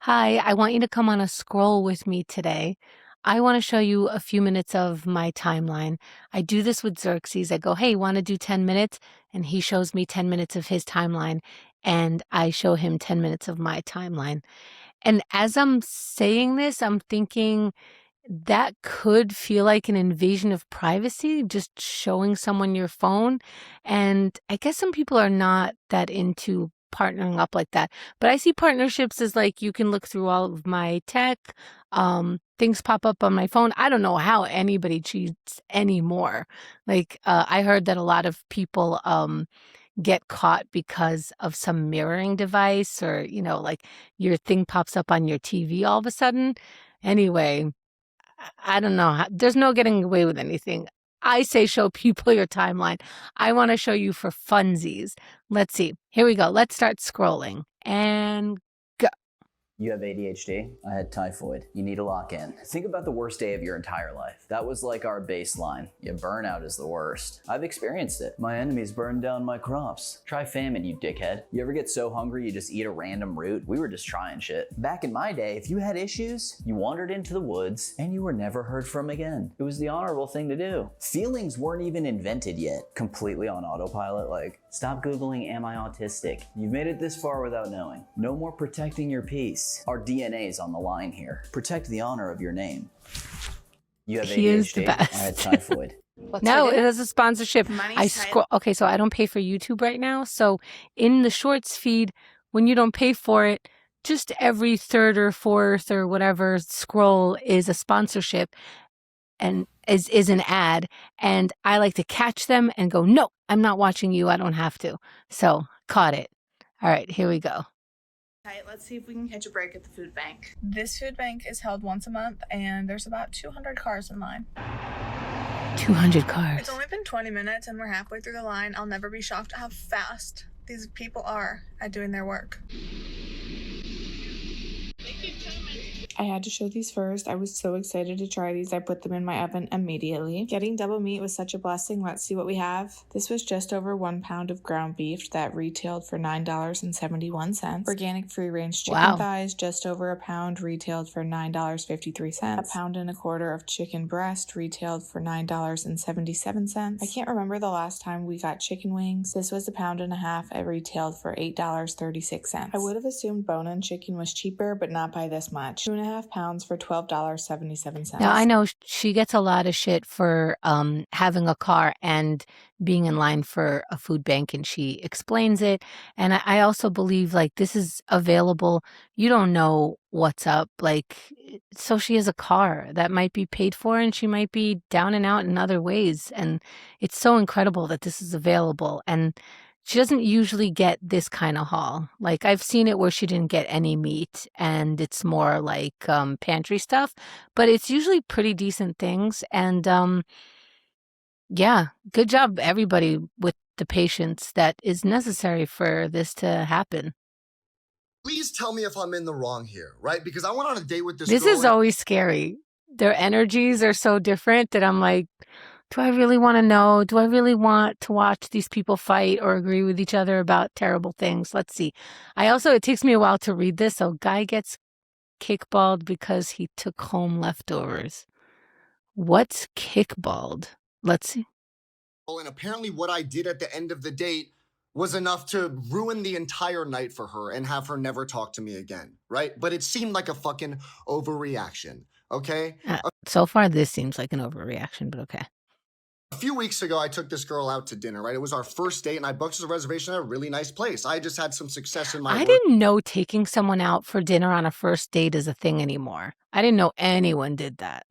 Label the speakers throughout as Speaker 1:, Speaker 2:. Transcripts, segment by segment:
Speaker 1: Hi, I want you to come on a scroll with me today. I want to show you a few minutes of my timeline. I do this with Xerxes. I go, hey, want to do 10 minutes? And he shows me 10 minutes of his timeline, and I show him 10 minutes of my timeline. And as I'm saying this, I'm thinking that could feel like an invasion of privacy, just showing someone your phone. And I guess some people are not that into partnering up like that. But I see partnerships as like you can look through all of my tech, things pop up on my phone. I don't know how anybody cheats anymore. I heard that a lot of people get caught because of some mirroring device or, like your thing pops up on your TV all of a sudden. Anyway, I don't know. There's no getting away with anything. I say show people your timeline. I want to show you for funsies. Let's see. Here we go. Let's start scrolling and go.
Speaker 2: You have ADHD? I had typhoid. You need to lock in. Think about the worst day of your entire life. That was like our baseline. Yeah, burnout is the worst. I've experienced it. My enemies burned down my crops. Try famine, you dickhead. You ever get so hungry you just eat a random root? We were just trying shit. Back in my day, if you had issues, you wandered into the woods and you were never heard from again. It was the honorable thing to do. Feelings weren't even invented yet. Completely on autopilot, like, stop Googling, am I autistic? You've made it this far without knowing. No more protecting your peace. Our DNA is on the line here. Protect the honor of your name. You have
Speaker 1: He is the
Speaker 2: ADHD? I had
Speaker 1: best.
Speaker 2: typhoid.
Speaker 1: No, it is a sponsorship.
Speaker 3: Money's
Speaker 1: I
Speaker 3: tight.
Speaker 1: scroll. Okay, so I don't pay for YouTube right now. So in the shorts feed, when you don't pay for it, just every third or fourth or whatever scroll is a sponsorship and is an ad. And I like to catch them and go, no, I'm not watching you. I don't have to. So caught it. All right, here we go.
Speaker 3: Let's see if we can catch a break at the food bank. This food bank is held once a month, and there's about 200 cars in line.
Speaker 1: 200 cars.
Speaker 3: It's only been 20 minutes, and we're halfway through the line. I'll never be shocked at how fast these people are at doing their work. I had to show these first. I was so excited to try these. I put them in my oven immediately. Getting double meat was such a blessing. Let's see what we have. This was just over 1 pound of ground beef that retailed for $9.71. Organic free-range chicken thighs, just over a pound, retailed for $9.53. A pound and a quarter of chicken breast retailed for $9.77. I can't remember the last time we got chicken wings. This was a pound and a half. It retailed for $8.36. I would have assumed bone-in chicken was cheaper, but not by this much. 2.5 pounds for $12.77.
Speaker 1: Now, I know she gets a lot of shit for having a car and being in line for a food bank, and she explains it. And I also believe, like, this is available. You don't know what's up. Like, so she has a car that might be paid for, and she might be down and out in other ways. And it's so incredible that this is available. And she doesn't usually get this kind of haul. Like, I've seen it where she didn't get any meat and it's more like pantry stuff, but it's usually pretty decent things. And yeah, good job, everybody, with the patience that is necessary for this to happen.
Speaker 4: Please tell me if I'm in the wrong here, right? Because I went on a date with this
Speaker 1: This
Speaker 4: girl
Speaker 1: is always scary. Their energies are so different that I'm like, do I really want to know? Do I really want to watch these people fight or agree with each other about terrible things? Let's see. It takes me a while to read this. So, guy gets kickballed because he took home leftovers. What's kickballed? Let's see.
Speaker 4: and apparently what I did at the end of the date was enough to ruin the entire night for her and have her never talk to me again, right? But it seemed like a fucking overreaction, okay?
Speaker 1: So far, this seems like an overreaction, but okay.
Speaker 4: A few weeks ago, I took this girl out to dinner, right? It was our first date, and I booked a reservation at a really nice place. I just had some success in my
Speaker 1: I didn't know taking someone out for dinner on a first date is a thing anymore. I didn't know anyone did that.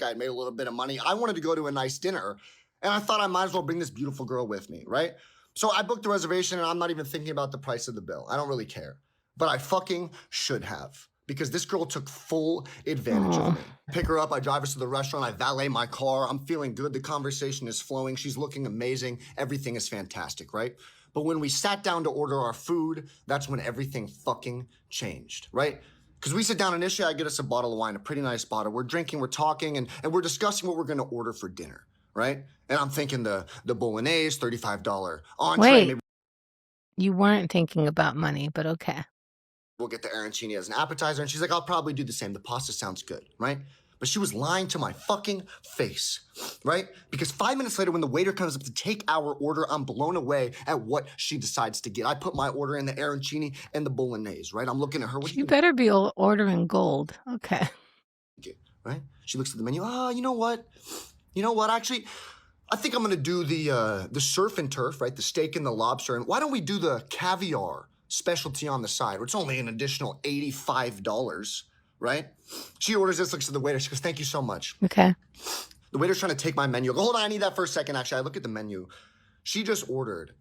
Speaker 4: I made a little bit of money. I wanted to go to a nice dinner, and I thought I might as well bring this beautiful girl with me, right? So I booked the reservation, and I'm not even thinking about the price of the bill. I don't really care. But I fucking should have, because this girl took full advantage of me. Pick her up, I drive her to the restaurant, I valet my car, I'm feeling good, the conversation is flowing, she's looking amazing, everything is fantastic, right? But when we sat down to order our food, that's when everything fucking changed, right? Because we sit down initially, I get us a bottle of wine, a pretty nice bottle. We're drinking, we're talking, and we're discussing what we're gonna order for dinner, right? And I'm thinking the bolognese, $35 entree.
Speaker 1: Wait, you weren't thinking about money, but okay.
Speaker 4: we'll get the arancini as an appetizer. And she's like, I'll probably do the same. The pasta sounds good, right? But she was lying to my fucking face, right? Because 5 minutes later, when the waiter comes up to take our order, I'm blown away at what she decides to get. I put my order in the arancini and the bolognese, right? I'm looking at her. What
Speaker 1: You better be ordering gold. Okay.
Speaker 4: Right? She looks at the menu. You know what? Actually, I think I'm gonna do the surf and turf, right? The steak and the lobster. And why don't we do the caviar specialty on the side? It's only an additional $85, right? She orders this, looks at the waiter. She goes, thank you so much.
Speaker 1: Okay.
Speaker 4: The waiter's trying to take my menu. I go, hold on, I need that for a second. Actually, I look at the menu. She just ordered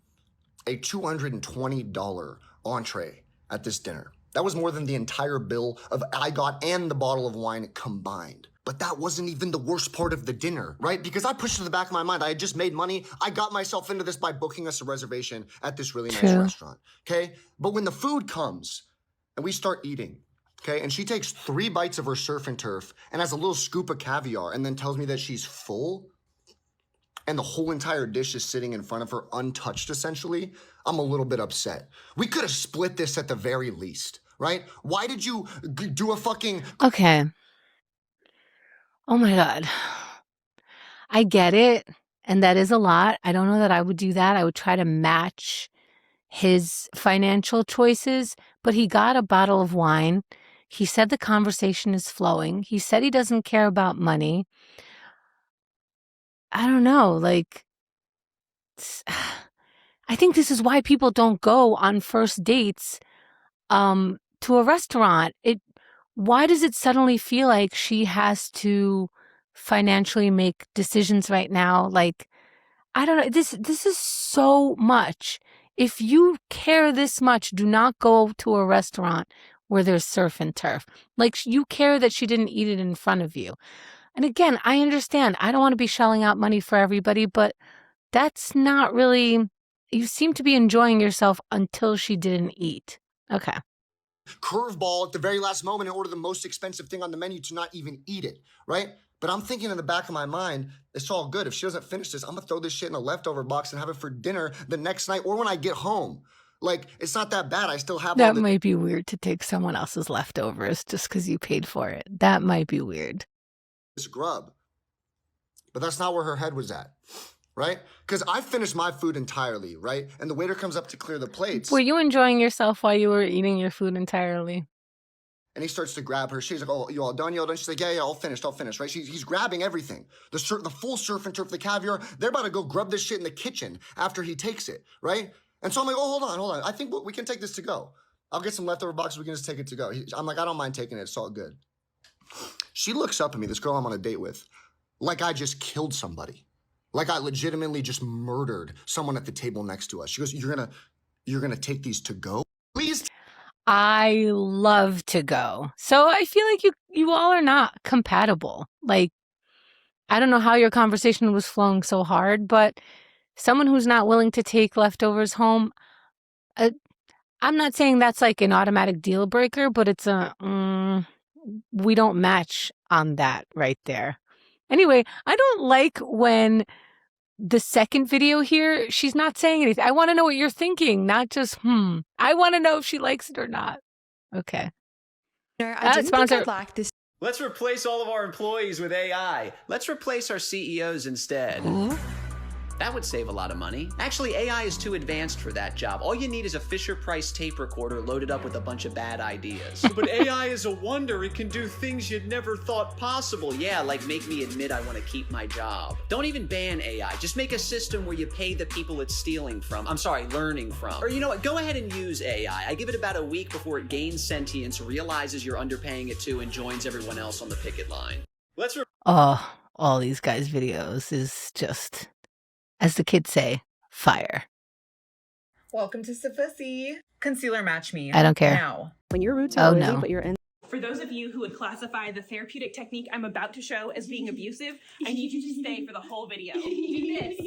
Speaker 4: a $220 entree at this dinner. That was more than the entire bill of I got and the bottle of wine combined. But that wasn't even the worst part of the dinner, right? Because I pushed to the back of my mind. I had just made money. I got myself into this by booking us a reservation at this really nice restaurant, okay? But when the food comes and we start eating, okay, and she takes 3 bites of her surf and turf and has a little scoop of caviar and then tells me that she's full and the whole entire dish is sitting in front of her untouched, essentially, I'm a little bit upset. We could have split this at the very least, right? Why did you do a fucking...
Speaker 1: Okay. Oh my God. I get it. And that is a lot. I don't know that I would do that. I would try to match his financial choices, but he got a bottle of wine. He said the conversation is flowing. He said he doesn't care about money. I don't know. Like, I think this is why people don't go on first dates to a restaurant. Why does it suddenly feel like she has to financially make decisions right now? Like, I don't know. This is so much. If you care this much, do not go to a restaurant where there's surf and turf. Like, you care that she didn't eat it in front of you. And again, I understand. I don't want to be shelling out money for everybody, but that's not really... You seem to be enjoying yourself until she didn't eat. Okay.
Speaker 4: curveball at the very last moment and order the most expensive thing on the menu to not even eat it, right? But I'm thinking in the back of my mind, it's all good. If she doesn't finish this, I'm gonna throw this shit in a leftover box and have it for dinner the next night or when I get home. Like, it's not that bad. I still have
Speaker 1: That might be weird to take someone else's leftovers just because you paid for it. That might be weird.
Speaker 4: This grub. But that's not where her head was at, right? Because I finished my food entirely, right? And the waiter comes up to clear the plates.
Speaker 1: Were you enjoying yourself while you were eating your food entirely?
Speaker 4: And he starts to grab her. She's like, oh, you all done? You all done? She's like, yeah, all finished, right? He's grabbing everything. The full surf and turf, the caviar. They're about to go grub this shit in the kitchen after he takes it, right? And so I'm like, oh, hold on. I think we can take this to go. I'll get some leftover boxes. We can just take it to go. I'm like, I don't mind taking it. It's all good. She looks up at me, this girl I'm on a date with, like I just killed somebody. Like I legitimately just murdered someone at the table next to us. She goes, you're gonna take these to go? Please.
Speaker 1: I love to go. So I feel like you all are not compatible. Like, I don't know how your conversation was flowing so hard, but someone who's not willing to take leftovers home, I'm not saying that's like an automatic deal breaker, but it's we don't match on that right there. Anyway, I don't like when the second video here, she's not saying anything. I want to know what you're thinking, not just, I want to know if she likes it or not. Okay.
Speaker 5: I didn't think I'd like this.
Speaker 6: Let's replace all of our employees with AI. Let's replace our CEOs instead.
Speaker 1: Ooh.
Speaker 6: That would save a lot of money. Actually, AI is too advanced for that job. All you need is a Fisher-Price tape recorder loaded up with a bunch of bad ideas. But AI is a wonder. It can do things you'd never thought possible. Yeah, like make me admit I want to keep my job. Don't even ban AI. Just make a system where you pay the people it's stealing from. Learning from. Or you know what? Go ahead and use AI. I give it about a week before it gains sentience, realizes you're underpaying it too, and joins everyone else on the picket line.
Speaker 1: All these guys' videos is just, as the kids say, fire.
Speaker 7: Welcome to Suffussy. Concealer match me.
Speaker 1: I don't care.
Speaker 7: Now.
Speaker 5: When your roots are rosy, but you're in.
Speaker 8: For those of you who would classify the therapeutic technique I'm about to show as being abusive, I need you to stay for the whole video. Do this.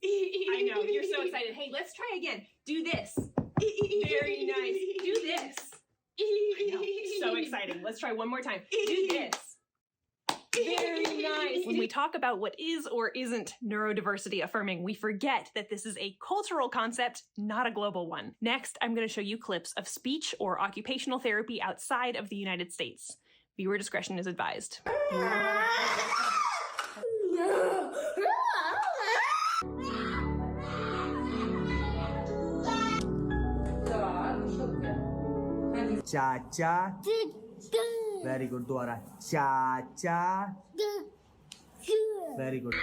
Speaker 8: I know, you're so excited. Hey, let's try again. Do this. Very nice. Do this. I know, so exciting. Let's try one more time. Do this. Very nice. When we talk about what is or isn't neurodiversity affirming, we forget that this is a cultural concept, not a global one. Next, I'm going to show you clips of speech or occupational therapy outside of the United States. Viewer discretion is advised.
Speaker 9: Cha-cha. Very good, Dora. Cha-cha. Very good.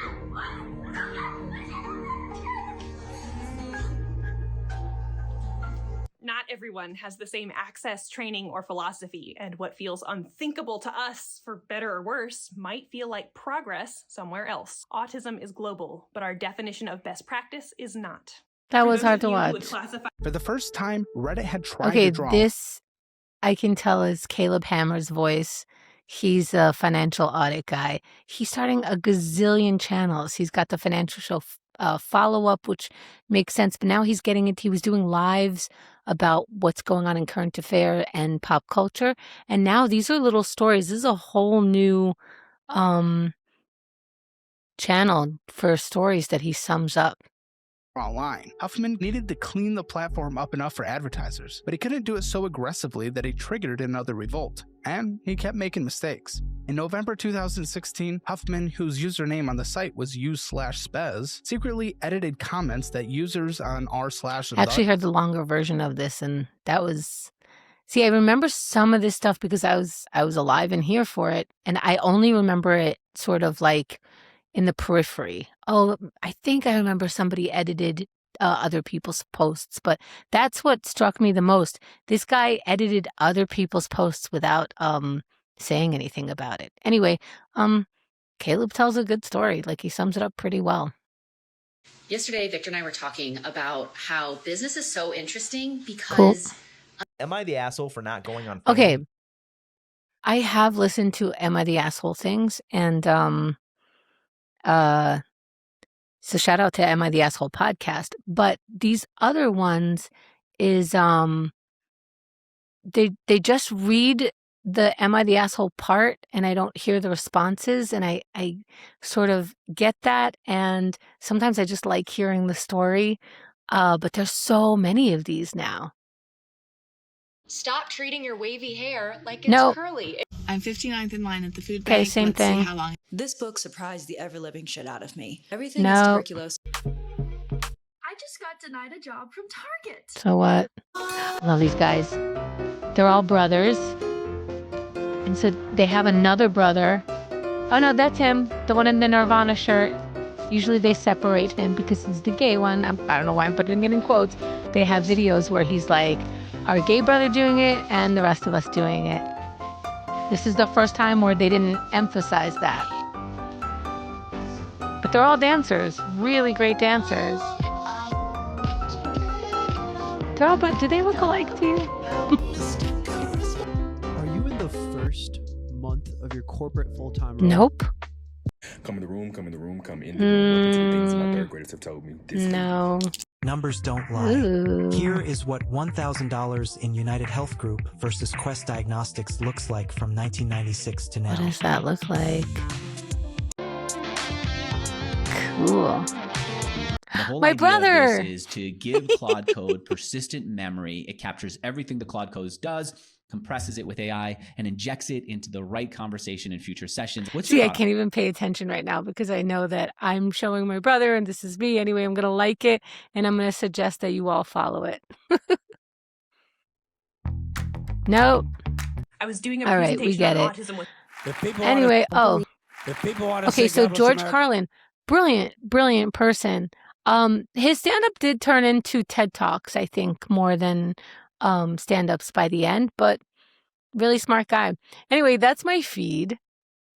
Speaker 8: Not everyone has the same access, training, or philosophy, and what feels unthinkable to us, for better or worse, might feel like progress somewhere else. Autism is global, but our definition of best practice is not.
Speaker 1: That was hard to watch.
Speaker 10: For the first time, Reddit had tried
Speaker 1: Okay,
Speaker 10: to draw.
Speaker 1: this I can tell is Caleb Hammer's voice. He's a financial audit guy. He's starting a gazillion channels. He's got the financial show follow-up, which makes sense. But now he's getting into, he was doing lives about what's going on in current affair and pop culture. And now these are little stories. This is a whole new channel for stories that he sums up
Speaker 10: online. Huffman needed to clean the platform up enough for advertisers, but he couldn't do it so aggressively that he triggered another revolt, and he kept making mistakes. In November 2016, Huffman, whose username on the site was u/spez, secretly edited comments that users on r/.
Speaker 1: I actually heard the longer version of this, and that was... See, I remember some of this stuff because I was alive and here for it, and I only remember it sort of like in the periphery. Oh, I think I remember somebody edited other people's posts, but that's what struck me the most. This guy edited other people's posts without saying anything about it. Anyway, Caleb tells a good story. Like, he sums it up pretty well.
Speaker 11: Yesterday, Victor and I were talking about how business is so interesting because...
Speaker 1: Cool.
Speaker 12: Am I the asshole for not going on?
Speaker 1: Okay. I have listened to Am I the Asshole things, and so shout out to Am I the Asshole podcast. But these other ones is they just read the Am I the Asshole part, and I don't hear the responses, and I sort of get that, and sometimes I just like hearing the story. But there's so many of these now.
Speaker 13: Stop treating your wavy hair like it's curly.
Speaker 3: I'm 59th in line at the food bank.
Speaker 1: Okay, same
Speaker 3: Let's
Speaker 1: thing.
Speaker 3: See how long.
Speaker 14: This book surprised the ever-living shit out of me. Everything is tuberculosis.
Speaker 13: I just got denied a job from Target.
Speaker 1: So what? I love these guys. They're all brothers. And so they have another brother. Oh no, that's him. The one in the Nirvana shirt. Usually they separate him because he's the gay one. I don't know why I'm putting it in quotes. They have videos where he's like, our gay brother doing it and the rest of us doing it. This is the first time where they didn't emphasize that. But they're all dancers, really great dancers. They're all, but do they look alike to you?
Speaker 15: Are you in the first month of your corporate full-time role?
Speaker 1: Nope.
Speaker 16: Come in the room, come in the room, come in the room. Look at two things my third graders have told me.
Speaker 1: No.
Speaker 17: Numbers don't lie.
Speaker 1: Ooh.
Speaker 17: Here is what $1,000 in United Health Group versus Quest Diagnostics looks like from 1996 to now.
Speaker 1: What does that look like? Cool.
Speaker 18: The whole
Speaker 1: My
Speaker 18: idea
Speaker 1: brother
Speaker 18: of this is to give Claude Code persistent memory. It captures everything the Claude Code does, compresses it with AI, and injects it into the right conversation in future sessions.
Speaker 1: See, I can't even pay attention right now because I know that I'm showing my brother and this is me. Anyway, I'm going to like it and I'm going to suggest that you all follow it. No.
Speaker 8: I was doing a
Speaker 1: all right,
Speaker 8: presentation
Speaker 1: we get
Speaker 8: on
Speaker 1: it.
Speaker 8: autism with...
Speaker 1: Anyway,
Speaker 15: if people want to
Speaker 1: okay,
Speaker 15: say
Speaker 1: so
Speaker 15: God bless
Speaker 1: George
Speaker 15: America-
Speaker 1: Carlin, brilliant person. His stand-up did turn into TED Talks, I think, more than stand-ups by the end, but really smart guy. Anyway, that's my feed.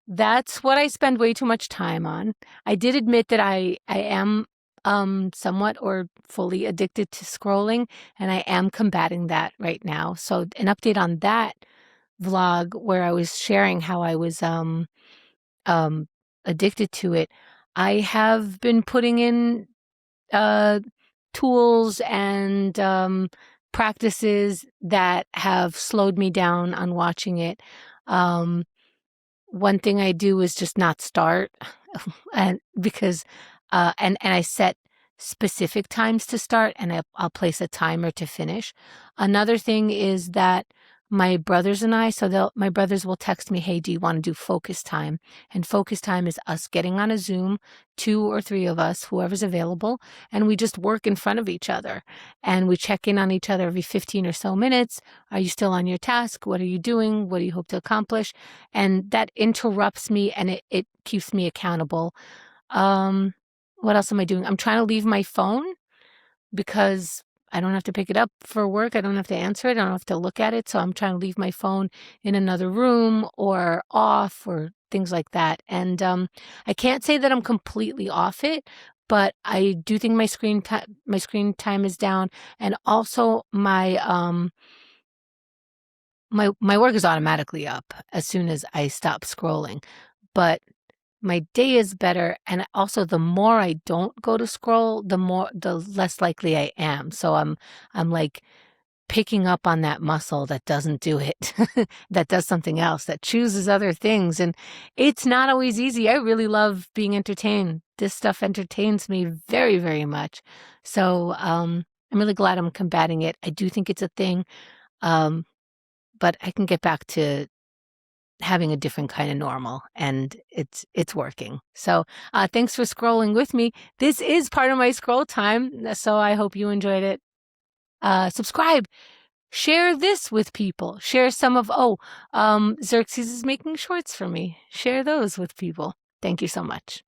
Speaker 1: That's what I spend way too much time on. I did admit that I am somewhat or fully addicted to scrolling, and I am combating that right now. So an update on that vlog where I was sharing how I was addicted to it. I have been putting in tools and practices that have slowed me down on watching it. one thing I do is just not start, and because and I set specific times to start, and I'll place a timer to finish. Another thing is that my brothers and I, my brothers will text me, "Hey, do you want to do focus time?" And focus time is us getting on a Zoom, 2 or 3 of us, whoever's available, and we just work in front of each other, and we check in on each other every 15 or so minutes. Are you still on your task? What are you doing? What do you hope to accomplish? And that interrupts me, and it keeps me accountable. What else am I doing? I'm trying to leave my phone because I don't have to pick it up for work. I don't have to answer it. I don't have to look at it. So I'm trying to leave my phone in another room or off or things like that. And I can't say that I'm completely off it, but I do think my screen time is down, and also my work is automatically up as soon as I stop scrolling. But my day is better, and also the more I don't go to scroll, the less likely I am. So I'm like picking up on that muscle that doesn't do it, that does something else, that chooses other things, and it's not always easy. I really love being entertained. This stuff entertains me very, very much. So I'm really glad I'm combating it. I do think it's a thing, but I can get back to having a different kind of normal, and it's working. So thanks for scrolling with me. This is part of my scroll time, so I hope you enjoyed it. Subscribe, share this with people, share some of Xerxes is making shorts for me, share those with people. Thank you so much.